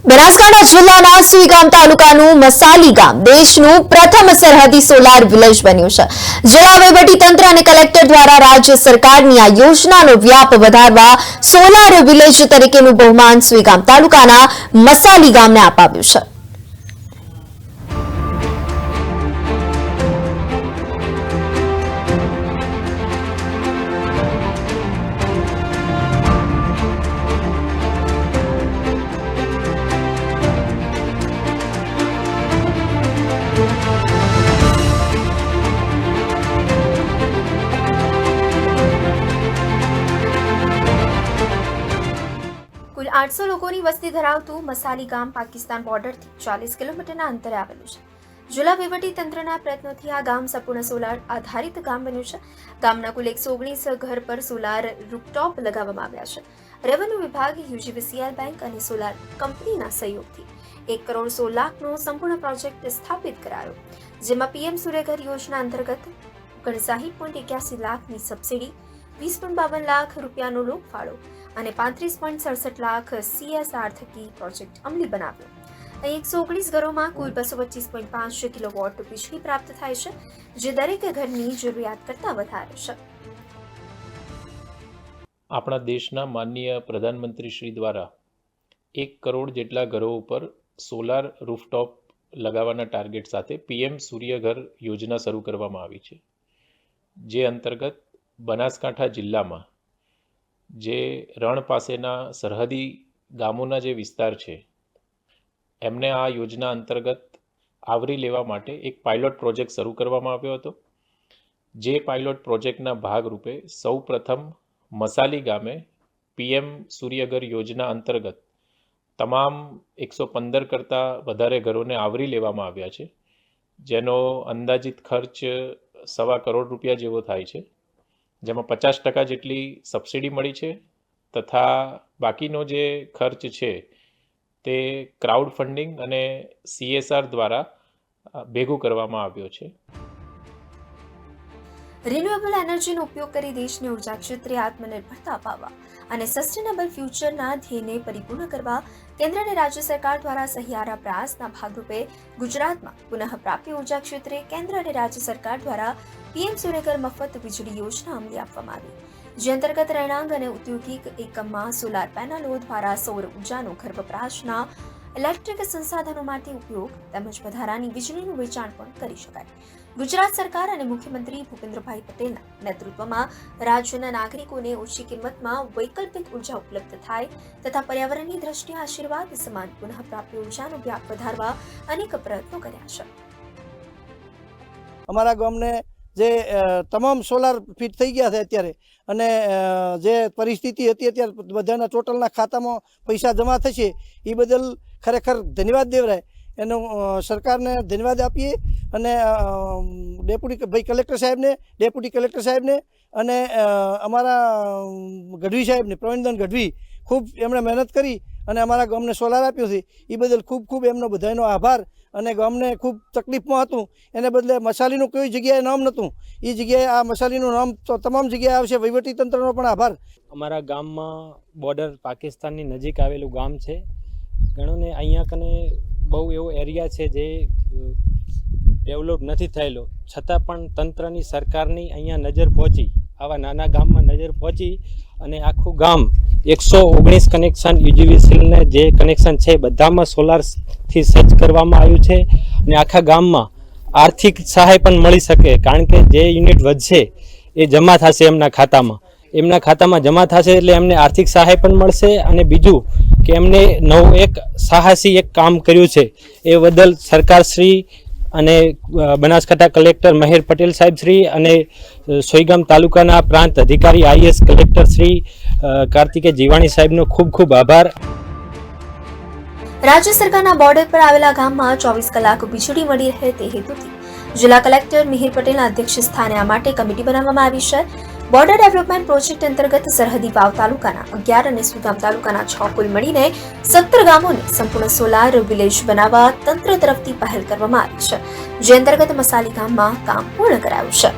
બનાસકાંઠા જિલ્લાના સુઈગામ તાલુકાનું મસાલી ગામ દેશનું પ્રથમ સરહદી સોલાર વિલેજ બન્યું છે. જિલ્લા વહીવટીતંત્ર અને કલેક્ટર દ્વારા રાજ્ય સરકારની આ યોજનાનો વ્યાપ વધારવા સોલાર વિલેજ તરીકેનું બહુમાન સુઈગામ તાલુકાના મસાલી ગામને અપાવ્યું છે. કુલ 800 લોકોની વસ્તી ધરાવતું મસાલી ગામ પાકિસ્તાન બોર્ડરથી 40 કિલોમીટરના અંતરે આવેલું છે. જિલ્લા વહીવટીતંત્રના પ્રયત્નોથી આ ગામ સંપૂર્ણ સોલાર આધારિત ગામ બન્યું છે. ગામના કુલ 119 ઘર પર સોલાર રૂફટોપ લગાવવામાં આવ્યા છે. રેવન્યુ વિભાગ, યુજીવીસીએલ બેંક અને સોલાર કંપનીના સહયોગથી 1 કરોડ 16 લાખનો સંપૂર્ણ પ્રોજેક્ટ સ્થાપિત કરાયો, જેમાં પીએમ સૂર્યઘર યોજના અંતર્ગત 59.81 લાખની સબસિડી, 20.52 લાખ રૂપિયાનો લોકફાળો અને 35.67 લાખ CSR થકી પ્રોજેક્ટ અમલી બનાવ્યો. અહીં 119 ઘરોમાં કુલ 225.5 કિલોવોટ વીજળી પ્રાપ્ત થાય છે, જે દરેક ઘરની જરૂરિયાત કરતાં વધારે છે. આપણા દેશના માનનીય પ્રધાનમંત્રી શ્રી દ્વારા 1 કરોડ જેટલા ઘરો ઉપર સોલાર રૂફટોપ લગાવવાના ટાર્ગેટ સાથે પીએમ સૂર્યઘર યોજના શરૂ કરવામાં આવી છે, જે અંતર્ગત બનાસકાંઠા જિલ્લામાં જે રણ પાસેના સરહદી ગામોના જે વિસ્તાર છે એમને આ યોજના અંતર્ગત આવરી લેવા માટે એક પાયલોટ પ્રોજેક્ટ શરૂ કરવામાં આવ્યો હતો. જે પાયલોટ પ્રોજેક્ટના ભાગરૂપે સૌપ્રથમ મસાલી ગામે પીએમ સૂર્યઘર યોજના અંતર્ગત તમામ 115 કરતાં વધારે ઘરોને આવરી લેવામાં આવ્યા છે, જેનો અંદાજિત ખર્ચ 1.25 કરોડ રૂપિયા જેવો થાય છે, જેમાં 50% જેટલી સબસિડી મળી છે તથા બાકીનો જે ખર્ચ છે તે ક્રાઉડ ફંડિંગ અને CSR દ્વારા ભેગું કરવામાં આવ્યો છે. રિન્યુએબલ એનર્જીનો ઉપયોગ કરી દેશને ઉર્જા ક્ષેત્રે આત્મનિર્ભરતા અપાવવા અને સસ્ટેનેબલ ફ્યુચરના ધ્યેયને પરિપૂર્ણ કરવા કેન્દ્ર અને રાજ્ય સરકાર દ્વારા સહિયારા પ્રયાસના ભાગરૂપે ગુજરાતમાં પુનઃપ્રાપ્ય ઉર્જા ક્ષેત્રે કેન્દ્ર અને રાજ્ય સરકાર દ્વારા પીએમ સૂર્યઘર મફત વીજળી યોજના અમલી આપવામાં આવી, જે અંતર્ગત રહેણાંક અને ઔદ્યોગિક એકમમાં સોલાર પેનલો દ્વારા સૌર ઉર્જાનો ઘર વપરાશના ઇલેક્ટ્રિક સંસાધનો માટે ઉપયોગ તેમજ વધારાની વીજળીનું વેચાણ પણ કરી શકાય. ગુજરાત સરકાર અને મુખ્યમંત્રી ભૂપેન્દ્રભાઈ પટેલના નેતૃત્વમાં રાજ્યના નાગરિકોને ઓછી કિંમતમાં વૈકલ્પિક ઉર્જા ઉપલબ્ધ થાય તથા પર્યાવરણની દ્રષ્ટિએ આશીર્વાદ સમાન પુનઃપ્રાપ્ય ઉર્જાનો વ્યાપ વધારવા અનેક પ્રયત્નો કર્યા છે. અમારા ગામને જે તમામ સોલાર ફિટ થઈ ગયા છે અત્યારે, અને જે પરિસ્થિતિ હતી અત્યારે બધાના ટોટલના ખાતામાં પૈસા જમા થશે, એ બદલ ખરેખર ધન્યવાદ દેવરાય. એનો સરકારને ધન્યવાદ આપીએ અને ડેપ્યુટી કલેક્ટર સાહેબને અને અમારા ગઢવી સાહેબને, પ્રવીણદાન ગઢવી, ખૂબ એમણે મહેનત કરી અને અમારા ગામને સોલાર આપ્યો છે. એ બદલ ખૂબ ખૂબ એમનો બધાનો આભાર. અને ગામને ખૂબ તકલીફમાં હતું, એને બદલે મસાલીનું કોઈ જગ્યાએ નામ નહોતું, એ જગ્યાએ આ મસાલીનું નામ તો તમામ જગ્યાએ આવશે. વહીવટીતંત્રનો પણ આભાર. અમારા ગામમાં બોર્ડર પાકિસ્તાનની નજીક આવેલું ગામ છે. ઘણોને અહીંયા કને બહુ એવો એરિયા છે જે ડેવલપ નથી થયેલો, છતાં પણ તંત્રની, સરકારની અહીંયા નજર પહોંચી, આવા નાના ગામમાં નજર પહોંચી અને આખું ગામ 119 કનેક્શન યુજીવીસીએલને જે કનેક્શન છે બધામાં સોલારથી સજ્જ કરવામાં આવ્યું છે. અને આખા ગામમાં આર્થિક સહાય પણ મળી શકે, કારણ કે જે યુનિટ વધશે એ જમા થશે એમના ખાતામાં જમા થશે એટલે એમને આર્થિક સહાય પણ મળશે. અને બીજું કે એમને નવું એક સાહસી એક કામ કર્યું છે, એ બદલ સરકારશ્રી અને બનાસકાંઠા કલેક્ટર મહેર પટેલ સાહેબ શ્રી અને સોઈગામ તાલુકાના પ્રાંત અધિકારી IAS કલેક્ટર શ્રી કાર્તિકે જીવાણી સાહેબનો ખૂબ ખૂબ આભાર. રાજ્ય સરકારના બોર્ડર પર આવેલા ગામમાં 24 કલાક વીજળી મળી રહે તે હેતુથી જિલ્લા કલેક્ટર મહેર પટેલના અધ્યક્ષ સ્થાને આ માટે કમિટી બનાવવામાં આવી છે. બોર્ડર ડેવલપમેન્ટ પ્રોજેક્ટ અંતર્ગત સરહદી વાવ તાલુકાના 11 અને સુઈગામ તાલુકાના 6 કુલ મળીને 17 ગામોને સંપૂર્ણ સોલાર વિલેજ બનાવવા તંત્ર તરફથી પહેલ કરવામાં આવી છે, જે અંતર્ગત મસાલી ગામમાં કામ પૂર્ણ કરાયું છે.